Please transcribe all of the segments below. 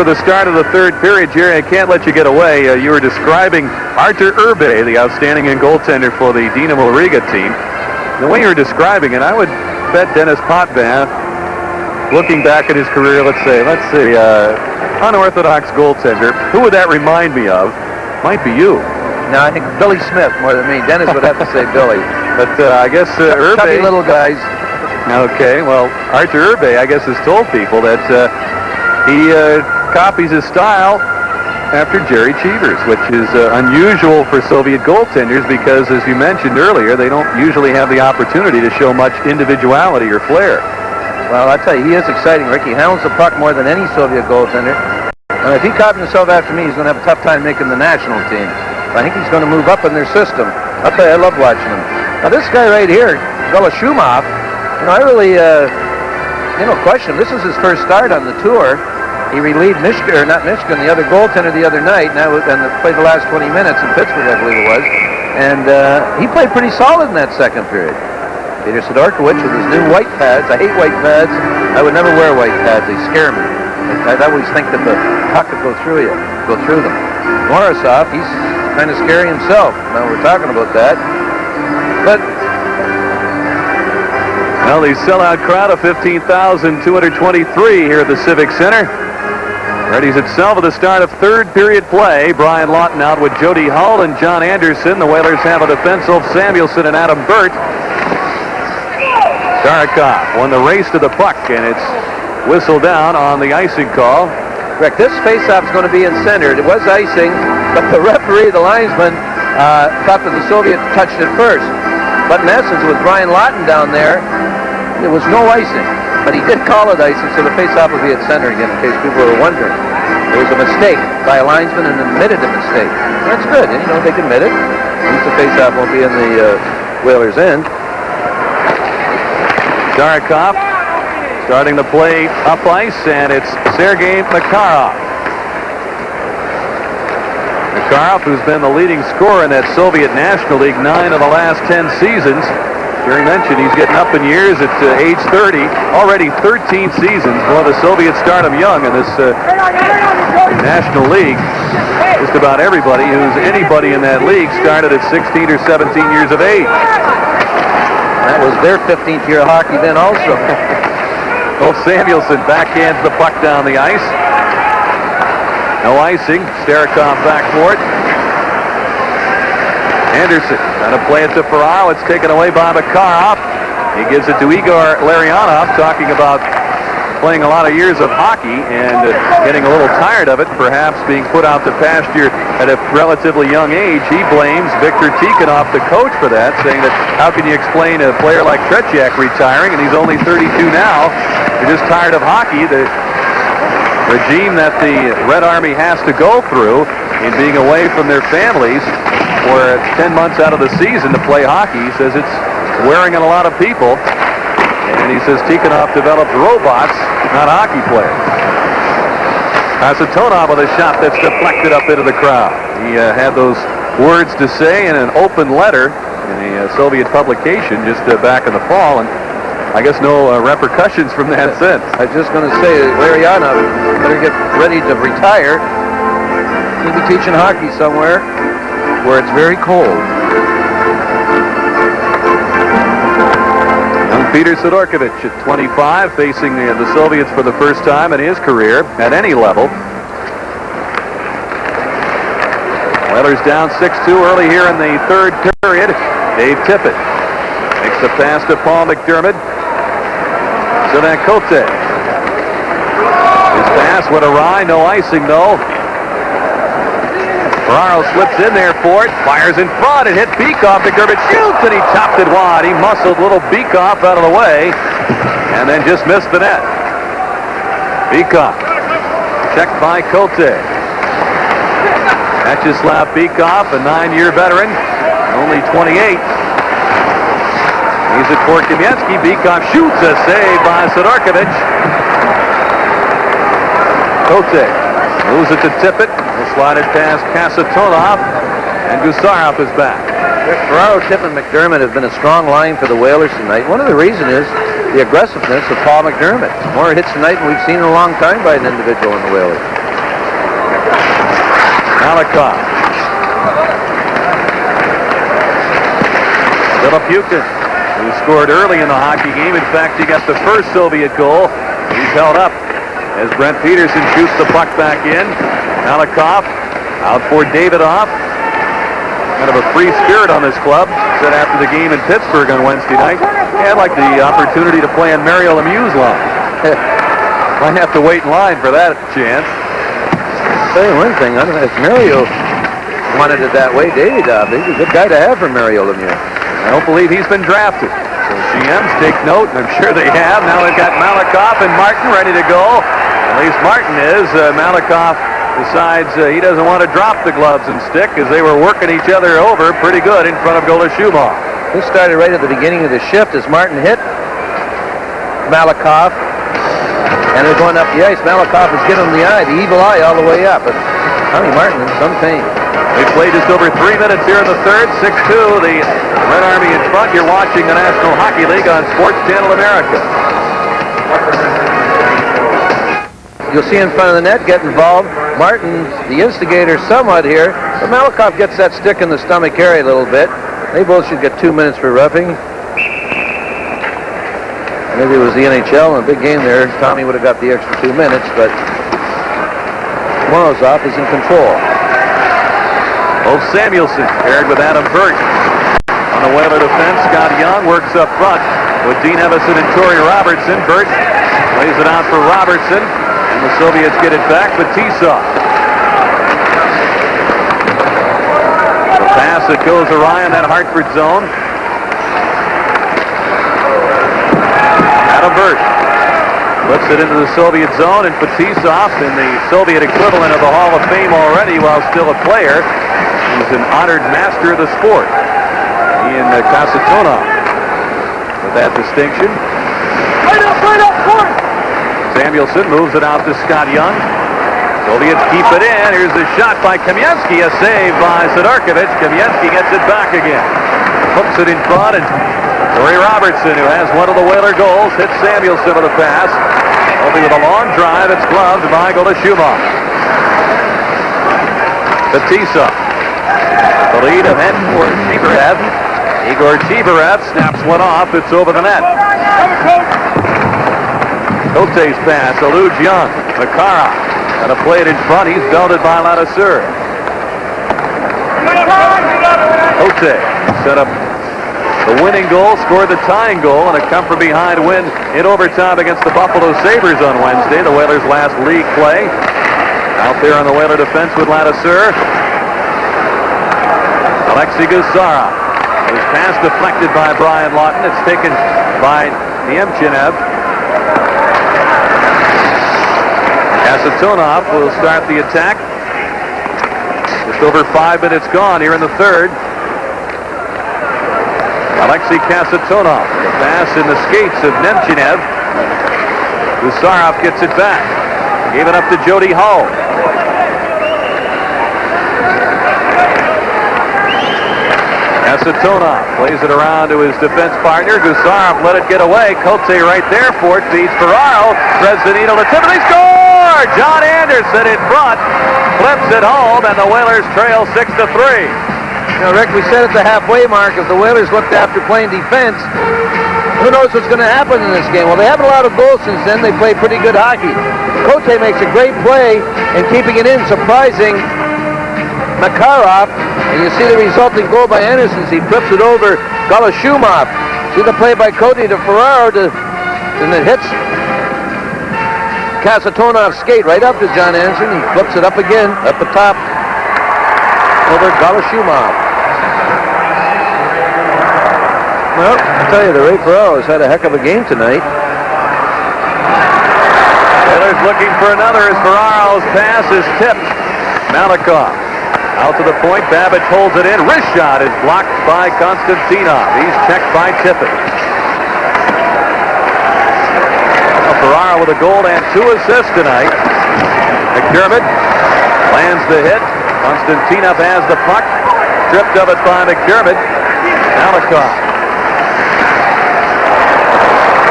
for the start of the third period. Jerry, I can't let you get away. You were describing Artur Urbe, the outstanding goaltender for the Dinamo Riga team. The way you were describing it, I would bet Dennis Potvin, looking back at his career, let's see, unorthodox goaltender. Who would that remind me of? Might be you. No, I think Billy Smith more than me. Dennis would have to say Billy. But I guess Urbe... Chubby little guys. Okay, well, Artur Urbe, I guess, has told people that he copies his style after Jerry Cheevers, which is unusual for Soviet goaltenders because, as you mentioned earlier, they don't usually have the opportunity to show much individuality or flair. Well, I tell you, he is exciting, Rick. He handles the puck more than any Soviet goaltender. And if he copies himself after me, he's going to have a tough time making the national team. I think he's going to move up in their system. I'll tell you, I love watching him. Now, this guy right here, Golashumov, I really, question. This is his first start on the tour. He relieved Michigan, the other goaltender the other night, and played the last 20 minutes in Pittsburgh, I believe it was. And he played pretty solid in that second period. Peter Sidorkiewicz with his new white pads. I hate white pads. I would never wear white pads. They scare me. I always think that the puck could go through them. Morozov, he's kind of scary himself. Now we're talking about that. But well, the sellout crowd of 15,223 here at the Civic Center readies itself at the start of third period play. Brian Lawton out with Jody Hull and John Anderson. The Whalers have a defensive Samuelson and Adam Burt. Starikov won the race to the puck, and it's whistled down on the icing call. Rick, this faceoff is going to be in center. It was icing, but the referee, the linesman, thought that the Soviet touched it first. But in essence, with Brian Lawton down there, there was no icing. But he did call it icing, so the faceoff will be at center again, in case people were wondering. There was a mistake by a linesman and admitted a mistake. That's good. And, they can admit it. At least the faceoff won't be in the Whalers' end. Starikov starting to play up ice, and it's Sergei Makarov. Makarov, who's been the leading scorer in that Soviet National League 9 of the last 10 seasons. Jerry mentioned he's getting up in years at age 30. Already 13 seasons. Boy, the Soviets start him young in this National League. Just about everybody who's anybody in that league started at 16 or 17 years of age. That was their 15th year of hockey then also. Well, Samuelson backhands the puck down the ice. No icing. Starikov back for it. Anderson trying to play it to Ferraro. It's taken away by Makarov. He gives it to Igor Larionov, talking about playing a lot of years of hockey and getting a little tired of it, perhaps being put out to pasture at a relatively young age. He blames Viktor Tikhonov, the coach, for that, saying that how can you explain a player like Tretiak retiring, and he's only 32 now. You're just tired of hockey. The regime that the Red Army has to go through in being away from their families for 10 months out of the season to play hockey, he says it's wearing on a lot of people. And he says Tikhonov developed robots, not hockey players. Kasatonov with a shot that's deflected up into the crowd. He had those words to say in an open letter in a Soviet publication just back in the fall, and I guess no repercussions from that since. I was just going to say, Larionov better get ready to retire. He'll be teaching hockey somewhere where it's very cold. Young Peter Sidorkiewicz at 25, facing the Soviets for the first time in his career at any level. Whalers down 6-2 early here in the third period. Dave Tippett makes the pass to Paul McDermott. So that Cote. His pass went awry, no icing though. Ferraro slips in there for it, fires in front, and hit Beekoff. McDermott shoots, and he chopped it wide. He muscled little Beekoff out of the way, and then just missed the net. Beekoff, checked by Cote. Vyacheslav Beekoff, a 9-year veteran, only 28. He's it for Kamensky. Beekoff shoots, a save by Sidorkiewicz. Cote moves it to Tippett. He'll slide it past Kasatonov, and Gusarov is back. Ferraro, Tippett, and McDermott have been a strong line for the Whalers tonight. One of the reasons is the aggressiveness of Paul McDermott. More hits tonight than we've seen in a long time by an individual in the Whalers. Malakoff. Filipukin, who scored early in the hockey game. In fact, he got the first Soviet goal. He's held up as Brent Peterson shoots the puck back in. Malakoff out for Davidoff. Kind of a free spirit on this club. Said after the game in Pittsburgh on Wednesday night, yeah, I'd like the opportunity to play on Mario Lemieux's line. Might have to wait in line for that chance. I'll tell you one thing, I don't know if Mario wanted it that way. Davidoff, he's a good guy to have for Mario Lemieux. I don't believe he's been drafted. So GMs take note, and I'm sure they have. Now they've got Malakoff and Martin ready to go. At least Martin is. Malakoff decides he doesn't want to drop the gloves and stick as they were working each other over pretty good in front of Golashubov. This started right at the beginning of the shift as Martin hit Malakoff. And they're going up the ice. Malakoff is giving him the eye, the evil eye all the way up. But Tommy Martin in some pain. They played just over 3 minutes here in the third. 6-2, the Red Army in front. You're watching the National Hockey League on Sports Channel America. You'll see in front of the net, get involved. Martin, the instigator somewhat here. But Malakoff gets that stick in the stomach area a little bit. They both should get 2 minutes for roughing. Maybe it was the NHL in a big game there. Tommy would have got the extra 2 minutes, but Morozov is in control. Old Samuelson paired with Adam Burt. On the Whaler defense, Scott Young works up front with Dean Evison and Torrey Robertson. Burt lays it out for Robertson, and the Soviets get it back with Tisov. The pass that goes awry in that Hartford zone. Adam Burt puts it into the Soviet zone, and Fetisov, in the Soviet equivalent of the Hall of Fame already while still a player, he's an honored master of the sport. Ian Kasatonov with that distinction. Right up, court! Samuelson moves it out to Scott Young. Soviets keep it in. Here's the shot by Kamensky, a save by Sidorkovich. Kamensky gets it back again. Hooks it in front, and Torrey Robertson, who has one of the Whaler goals, hits Samuelson with a pass. Obi with a long drive. It's gloved by Golashubov. Fetisov. The lead of for Tiberev. Igor Tiberev snaps one off. It's over the net. Kote's pass eludes Young. Makarov got to play it in front. He's belted by Ladouceur. Kote set up the winning goal, scored the tying goal, and a come-from-behind win in overtime against the Buffalo Sabres on Wednesday, the Whalers' last league play. Out there on the Whaler defense with Ladouceur. Alexei Guzarov. His pass deflected by Brian Lawton. It's taken by Nemchinev. Kasatonov will start the attack. Just over 5 minutes gone here in the third. Alexei Kasatonov. The pass in the skates of Nemchinev. Guzarov gets it back. Gave it up to Jody Hull. Kasatonov plays it around to his defense partner. Guzarov let it get away. Kote right there for it. Feeds Ferraro. Threads the needle to Tiffany. Score! John Anderson in front. Flips it home, and the Whalers trail 6-3. You know, Rick, we said at the halfway mark, if the Whalers looked after playing defense, who knows what's going to happen in this game? Well, they haven't allowed a goal since then. They play pretty good hockey. Kote makes a great play in keeping it in, surprising Makarov. And you see the resulting goal by Anderson. He flips it over Golashubov. See the play by Kote to Ferraro, and it hits Kasatonov's skate right up to John Anderson. He flips it up again, up the top, over Golashubov. Well, I tell you, the Ray Ferraro has had a heck of a game tonight. Whalers looking for another as Ferraro's pass is tipped. Malakoff out to the point. Babbage holds it in. Wrist shot is blocked by Konstantinov. He's checked by Tippett. Ferraro with a goal and 2 assists tonight. McDermott lands the hit. Konstantinov has the puck. Stripped of it by McDermott. Malakoff.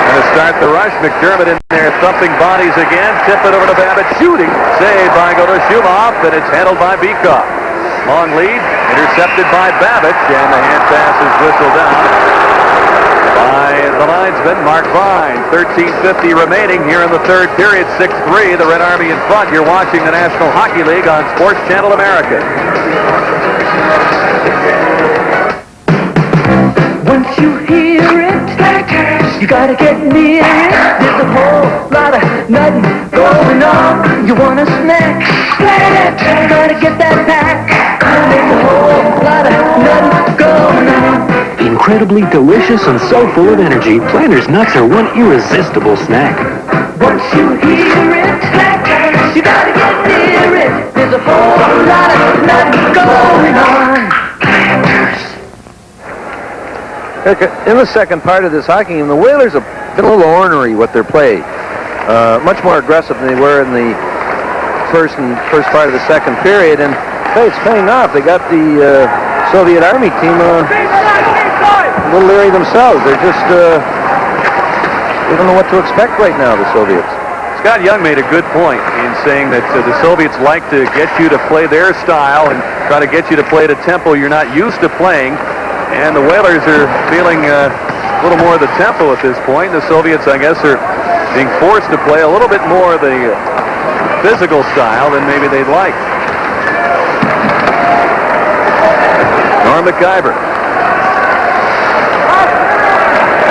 And a start the rush. McDermott in there thumping bodies again. Tip it over to Babbitt. Shooting. Saved by Godoshumov, and it's handled by Beekoff. Long lead. Intercepted by Babbitt, and the hand pass is whistled down by the linesman, Mark Vine. 13:50 remaining here in the third period. 6-3. The Red Army in front. You're watching the National Hockey League on Sports Channel America. Once you hear it, you gotta get near it. There's a whole lot of nothing going on. You want a snack? Gotta get that pack. There's a whole lot of nothing going on. Incredibly delicious and so full of energy, Planters nuts are one irresistible snack. Once you hear it, you gotta get near it. There's a whole lot of nothing going on. In the second part of this hockey game, the Whalers have been a little ornery with their play. Much more aggressive than they were in the first part of the second period. And hey, it's paying off. They got the Soviet Army team a little leery themselves. They're just, they don't know what to expect right now, the Soviets. Scott Young made a good point in saying that the Soviets like to get you to play their style and try to get you to play at a tempo you're not used to playing. And the Whalers are feeling a little more of the tempo at this point. The Soviets, I guess, are being forced to play a little bit more of the physical style than maybe they'd like. Norm McIver.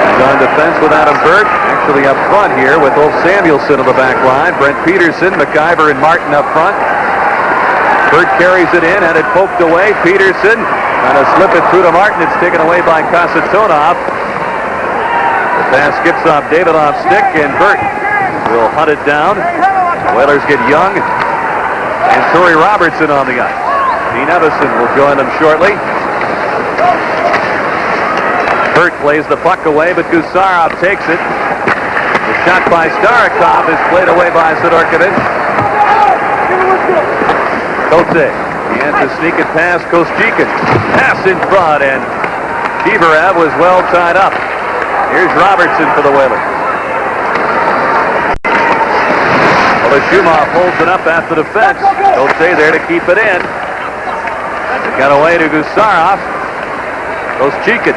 He's on defense with Adam Burt. Actually up front here with Ulf Samuelsson on the back line. Brent Peterson, McIver, and Martin up front. Burt carries it in, had it poked away. Peterson trying to slip it through to Martin. It's taken away by Kasatonov. The pass skips off Davidoff's stick, and Burt will hunt it down. Whalers get Young and Torrey Robertson on the ice. Dean Evison will join them shortly. Burt plays the puck away, but Gusarov takes it. The shot by Starikov is played away by Sidorkovich. Kote. And to sneak it past Kostikin. Pass in front, and Kivarev was well tied up. Here's Robertson for the Whalers. Shumov holds it up at the defense. Kote there to keep it in. Got away to Gusarov. Kostikin.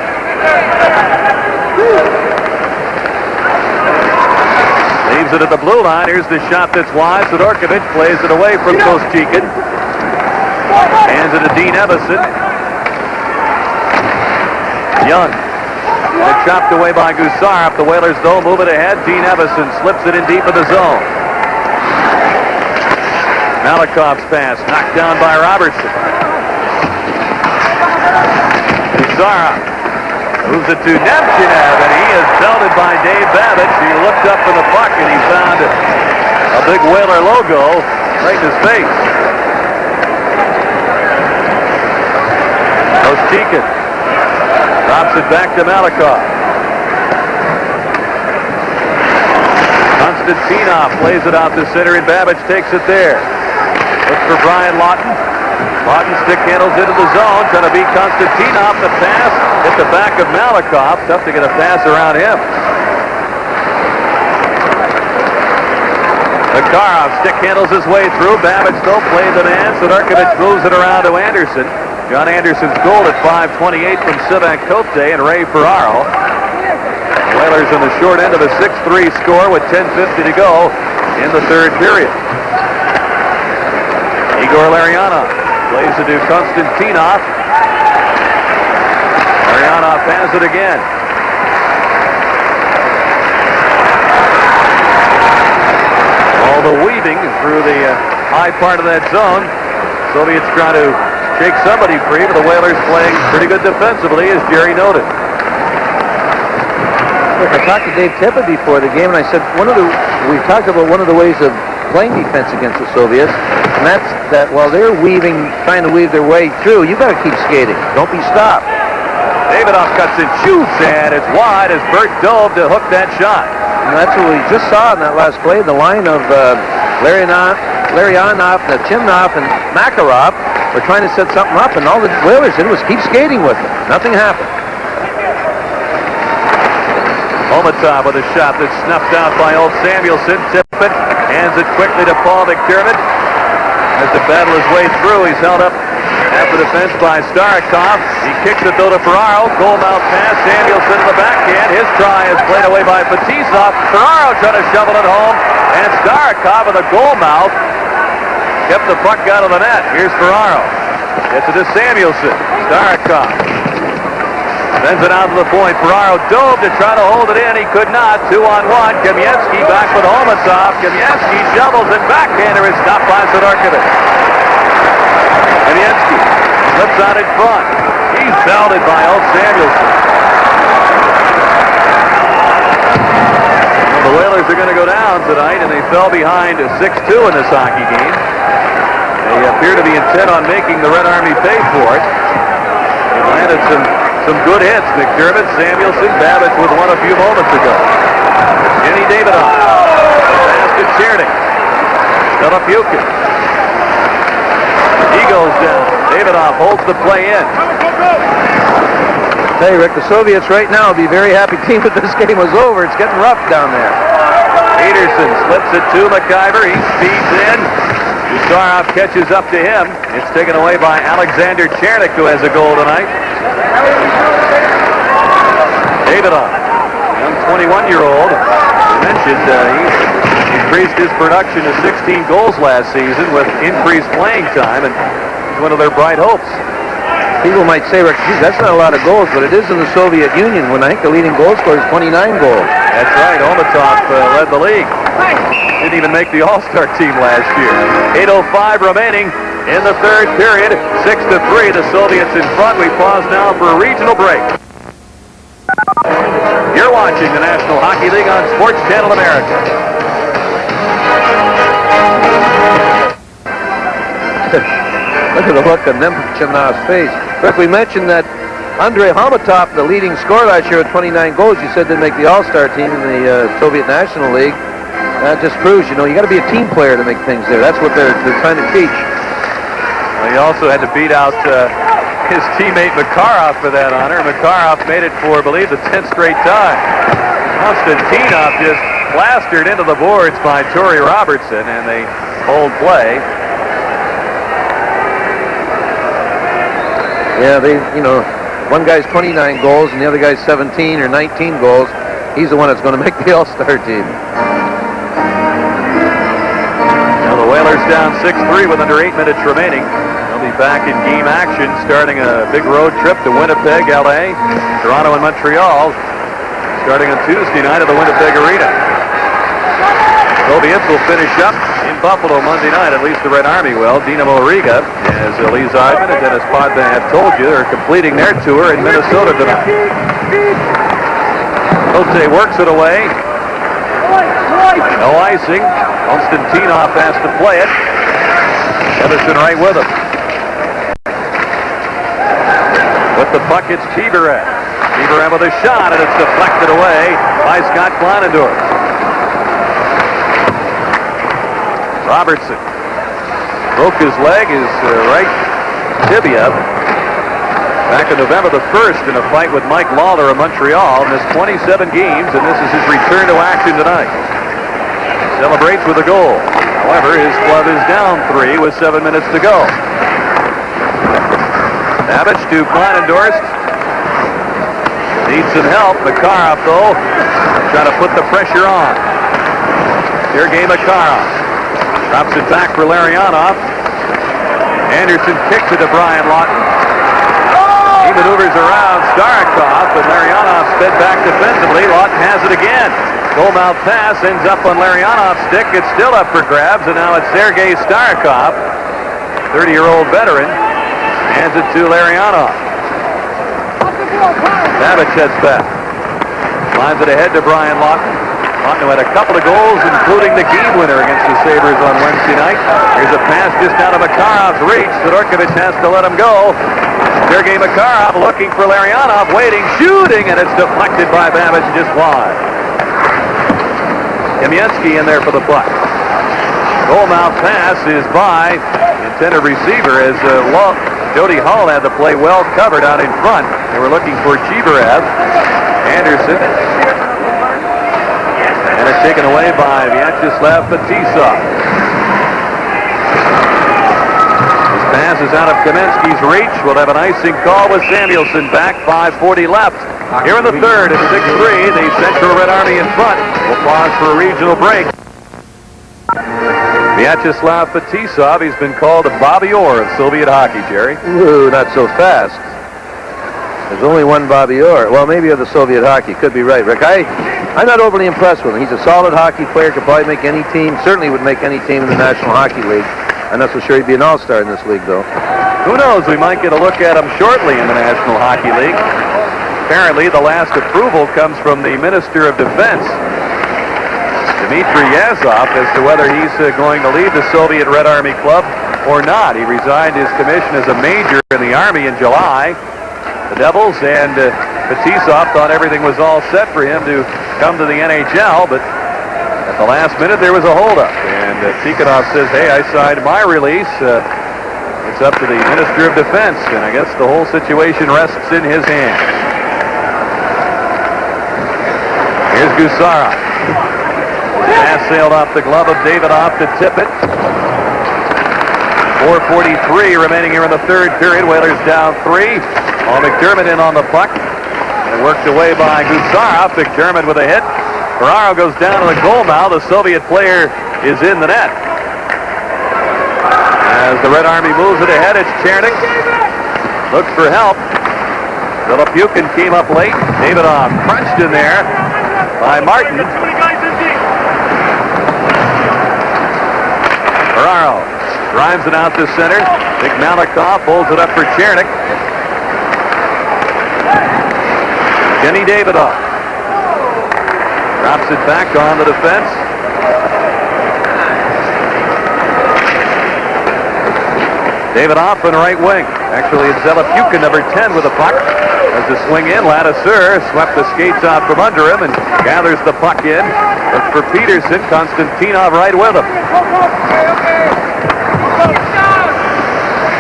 Leaves it at the blue line. Here's the shot that's wide. Sidorkovich plays it away from Kostikin. Hands it to Dean Evison. Young. And it chopped away by Gusarov. The Whalers, though, move it ahead. Dean Evison slips it in deep in the zone. Malakov's pass knocked down by Robertson. Gusarov moves it to Nemchiner, and he is belted by Dave Babbitt. He looked up for the puck, and he found a big Whaler logo right in his face. Kostikin drops it back to Malikov. Konstantinov plays it out to center, and Babbage takes it there. Looks for Brian Lawton. Lawton stick handles into the zone, trying to beat Konstantinov. The pass hit the back of Malikov. Tough to get a pass around him. Makarov stick handles his way through. Babbage still plays the man. Sidorkovich moves it around to Anderson. John Anderson's goal at 5:28 from Sivak Kote and Ray Ferraro. Whalers on the short end of a 6-3 score with 10:50 to go in the third period. Igor Larionov plays it to Konstantinov. Larionov has it again. All the weaving through the high part of that zone. Soviets trying to shake somebody free, but the Whalers playing pretty good defensively, as Jerry noted. Look, I talked to Dave Tippett before the game, and I said we talked about one of the ways of playing defense against the Soviets, and that's that while they're trying to weave their way through, you got to keep skating. Don't be stopped. Davidoff cuts and shoots, and it's wide as Burt dove to hook that shot. And that's what we just saw in that last play. The line of Larionov, Chimnov, and Makarov were trying to set something up, and all the Whalers did was keep skating with it. Nothing happened. Omatov with a shot that's snuffed out by old Samuelson. Tippett hands it quickly to Paul McDermott. Has to battle his way through. He's held up at the defense by Starikov. He kicks it though to Ferraro. Goal mouth pass. Samuelson in the backhand. His try is played away by Fetisov. Ferraro trying to shovel it home. And Starikov with a goal mouth kept the puck out of the net. Here's Ferraro. Gets it to Samuelson. Starikov sends it out to the point. Ferraro dove to try to hold it in. He could not. 2-on-1. Kamieski back with Omatov. Kamieski shovels it. Backhander is stopped by Sidorkovich. Kamieski slips out in front. He's belted by old Samuelson. Well, the Whalers are going to go down tonight, and they fell behind 6-2 in this hockey game. They appear to be intent on making the Red Army pay for it. They landed some good hits. McDermott, Samuelson, Babbage with one a few moments ago. Jenny Davidoff. Pass to Cherny. Telepukin. He goes down. Davidoff holds the play in. Hey, Rick, the Soviets right now will be very happy team if this game was over. It's getting rough down there. Peterson slips it to McIver. He speeds in. Gusarov catches up to him. It's taken away by Alexander Chernik, who has a goal tonight. Davidoff, young 21-year-old. I mentioned he's increased his production to 16 goals last season with increased playing time, and he's one of their bright hopes. People might say, Rick, geez, that's not a lot of goals, but it is in the Soviet Union when I think the leading goal scorer is 29 goals. That's right. Omatov led the league. Didn't even make the All-Star team last year. 8:05 remaining in the third period. 6-3. The Soviets in front. We pause now for a regional break. You're watching the National Hockey League on Sports Channel America. Look at the look on Nemchenkov's face. Rick, we mentioned that Andrei Hamatov, the leading scorer last year with 29 goals, you said didn't make the All-Star team in the Soviet National League. That just proves, you got to be a team player to make things there. That's what they're trying to teach. Well, he also had to beat out his teammate Makarov for that honor. Makarov made it for, I believe, the 10th straight time. Konstantinov just plastered into the boards by Torrey Robertson, and they hold play. Yeah, one guy's 29 goals and the other guy's 17 or 19 goals. He's the one that's going to make the All-Star team. Now the Whalers down 6-3 with under 8 minutes remaining. They'll be back in game action, starting a big road trip to Winnipeg, LA, Toronto, and Montreal, starting on Tuesday night at the Winnipeg Arena. Soviets will finish up in Buffalo Monday night, at least the Red Army will. Dinamo Riga, as Lee Zeidman and Dennis Podman have told you, are completing their tour in Minnesota tonight. Cote works it away. No icing. Konstantinov has to play it. Edison right with him. With the puck, it's Cheeverev. Cheeverev with a shot, and it's deflected away by Scott Kleinendorf. Robertson broke his leg, his right tibia, back on November the 1st in a fight with Mike Lawler of Montreal. Missed 27 games, and this is his return to action tonight. Celebrates with a goal. However, his club is down 3 with 7 minutes to go. Babbage to Kleinendorf. Needs some help. Makarov, though, trying to put the pressure on. Sergei Makarov drops it back for Larionov. Anderson kicks it to Brian Lawton. He maneuvers around Starikov, but Larionov sped back defensively. Lawton has it again. Goal mouth pass ends up on Larionov's stick. It's still up for grabs, and now it's Sergei Starikov, 30-year-old veteran, hands it to Larionov. Babbage heads back. Lines it ahead to Brian Lawton. Lawton had a couple of goals, including the game winner against the Sabres on Wednesday night. Here's a pass just out of Makarov's reach. Sidorkovich has to let him go. Sergei Makarov looking for Larionov, waiting, shooting, and it's deflected by Babbage just wide. Kamieski in there for the puck. Goal mouth pass is by the intended receiver as Jody Hull had the play well covered out in front. They were looking for Cheeverev. Anderson taken away by Vyacheslav Fetisov. His pass is out of Kamensky's reach. We'll have an icing call with Samuelson back. 5:40 left. Here in the third, it's 6-3. The Central Red Army in front. We'll pause for a regional break. Vyacheslav Fetisov, he's been called the Bobby Orr of Soviet hockey, Jerry. Ooh, not so fast. There's only one Bobby Orr. Well, maybe of the Soviet hockey. Could be right, Rick. I'm not overly impressed with him. He's a solid hockey player. Could probably make any team. Certainly would make any team in the National Hockey League. I'm not so sure he'd be an all-star in this league, though. Who knows? We might get a look at him shortly in the National Hockey League. Apparently, the last approval comes from the Minister of Defense, Dmitry Yazov, as to whether he's going to leave the Soviet Red Army Club or not. He resigned his commission as a major in the Army in July. The Devils and Fetisov thought everything was all set for him to come to the NHL, but at the last minute there was a holdup. And Tikhonov says, hey, I signed my release. It's up to the Minister of Defense, and I guess the whole situation rests in his hands. Here's Gusarov. His pass sailed off the glove of Davidoff to tip it. 4:43 remaining here in the third period. Whalers down 3. McDermott in on the puck. And worked away by Gusarov. McDermott with a hit. Ferraro goes down to the goal mouth. The Soviet player is in the net. As the Red Army moves it ahead, it's Chernik. Looks for help. Filipukin came up late. Davidoff crunched in there by Martin. Ferraro drives it out to center. Big Malikov holds it up for Chernik. Kenny Davidoff drops it back on the defense. Davidoff on the right wing. Actually, it's Filipukin, number 10, with the puck. As the swing in, Ladouceur swept the skates out from under him and gathers the puck in. Looks for Peterson. Konstantinov right with him.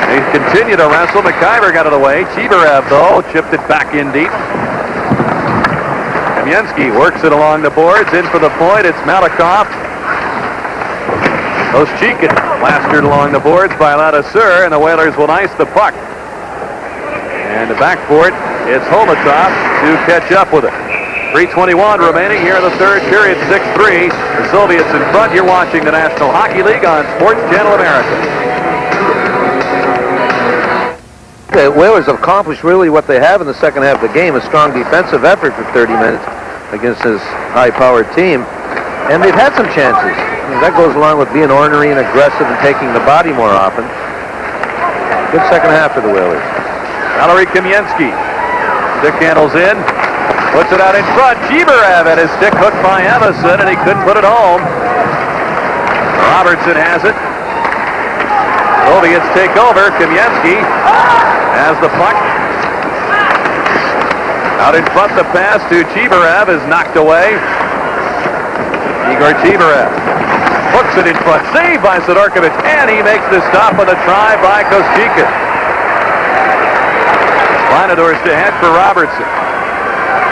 They continue to wrestle. McIver got it away. Chibarev, though, chipped it back in deep. Kamensky works it along the boards. In for the point. It's Malikov. Oshchikin plastered along the boards by Ladouceur, and the Whalers will ice the puck. And back for it, it's Holmatov to catch up with it. 3:21 remaining here in the third period, 6-3. The Soviets in front. You're watching the National Hockey League on Sports Channel America. The Whalers have accomplished really what they have in the second half of the game, a strong defensive effort for 30 minutes against this high-powered team. And they've had some chances. That goes along with being ornery and aggressive and taking the body more often. Good second half for the Whalers. Valery Kamensky. Stick handles in. Puts it out in front. Chibarev had his stick hooked by Evason, and he couldn't put it home. Robertson has it. Soviets take over. Kamensky has the puck. Out in front, the pass to Chibarev is knocked away. Igor Chibarev hooks it in front. Saved by Sidorkovich, and he makes the stop on the try by Koshchikin. Linador's to head for Robertson.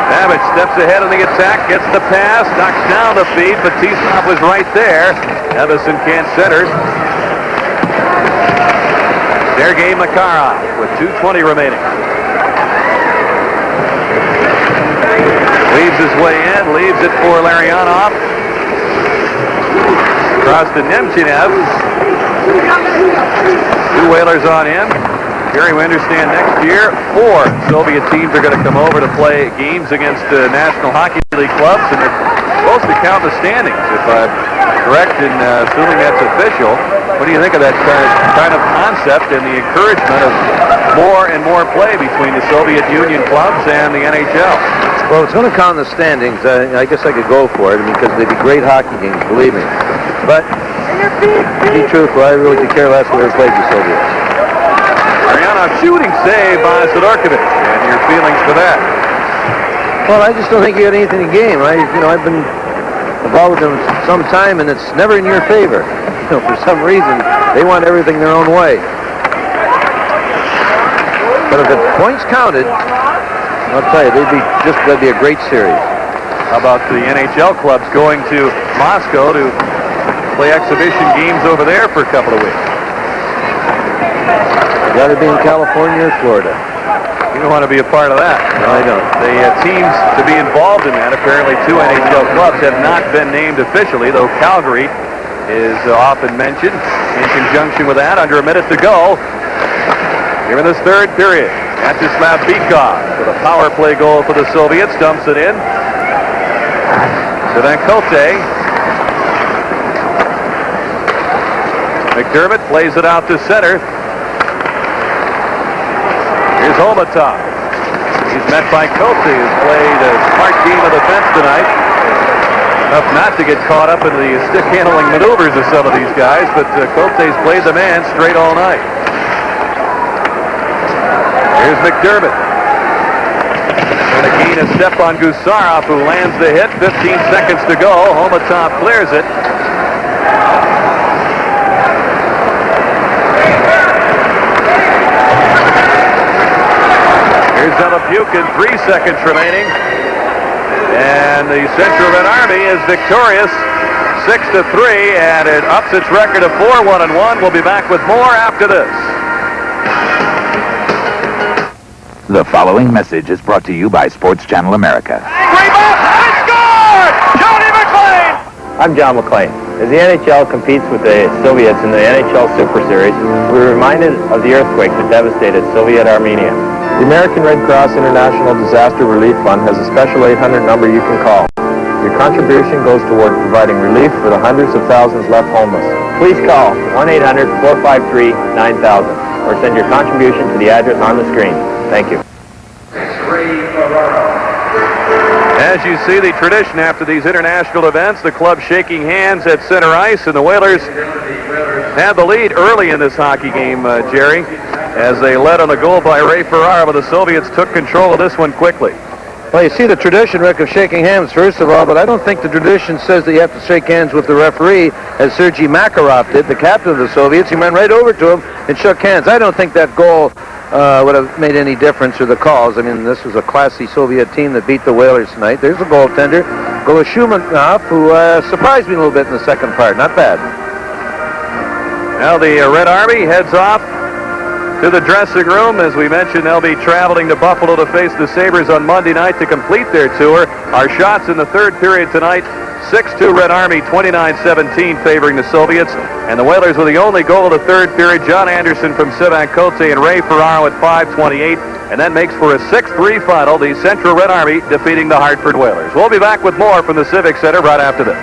Savage steps ahead in the attack, gets the pass, knocks down the feed, but Fetisov was right there. Evason can't center. Sergei Makarov with 2:20 remaining. Leaves his way in, leaves it for Larionov. Across to Nemchinev. 2 Whalers on in. Jerry, we understand next year 4 Soviet teams are going to come over to play games against National Hockey League clubs, and they're supposed to count the standings, if I'm correct in assuming that's official. What do you think of that kind of concept and the encouragement of more and more play between the Soviet Union clubs and the NHL? Well, it's going to count the standings. I guess I could go for it because they'd be great hockey games, believe me. But to be truthful, I really could care less where it plays the Soviets. Larionov shooting save by Sidorkovich, and your feelings for that? Well, I just don't think you had anything to game. I've been involved with them some time, and it's never in your favor. For some reason, they want everything their own way. But if the points counted, I'll tell you, that'd be a great series. How about the NHL clubs going to Moscow to play exhibition games over there for a couple of weeks? Got to be in California or Florida. You don't want to be a part of that. No, I don't. The teams to be involved in that, apparently 2 NHL clubs have not been named officially, though Calgary is often mentioned in conjunction with that. Under a minute to go here in this third period. Vyacheslav Bykov with a power play goal for the Soviets. Dumps it in. Sevankote. McDermott plays it out to center. Here's Olmatov. He's met by Kote, who's played a smart game of defense tonight. Enough not to get caught up in the stick-handling maneuvers of some of these guys, but Kote's played the man straight all night. Here's McDermott. Trying to gain a step on Gusarov, who lands the hit. 15 seconds to go. Olmatov clears it. Here's Buchan, 3 seconds remaining. And the Central Red Army is victorious 6-3, and it ups its record of 4-1-1. We'll be back with more after this. The following message is brought to you by Sports Channel America. He scored! Johnny McLean! I'm John McLean. As the NHL competes with the Soviets in the NHL Super Series, we're reminded of the earthquake that devastated Soviet Armenia. The American Red Cross International Disaster Relief Fund has a special 800 number you can call. Your contribution goes toward providing relief for the hundreds of thousands left homeless. Please call 1-800-453-9000 or send your contribution to the address on the screen. Thank you. As you see, the tradition after these international events, the club shaking hands at center ice, and the Whalers had the lead early in this hockey game, Jerry, as they led on a goal by Ray Ferraro, but the Soviets took control of this one quickly. Well, you see the tradition, Rick, of shaking hands, first of all, but I don't think the tradition says that you have to shake hands with the referee, as Sergei Makarov did, the captain of the Soviets. He ran right over to him and shook hands. I don't think that goal would have made any difference, or the calls. I mean, this was a classy Soviet team that beat the Whalers tonight. There's the goaltender, Goloshumanov, who surprised me a little bit in the second part. Not bad. Now the Red Army heads off to the dressing room. As we mentioned, they'll be traveling to Buffalo to face the Sabres on Monday night to complete their tour. Our shots in the third period tonight, 6-2 Red Army, 29-17 favoring the Soviets. And the Whalers with the only goal of the third period, John Anderson from Sevankote and Ray Ferraro at 5:28. And that makes for a 6-3 final, the Central Red Army defeating the Hartford Whalers. We'll be back with more from the Civic Center right after this.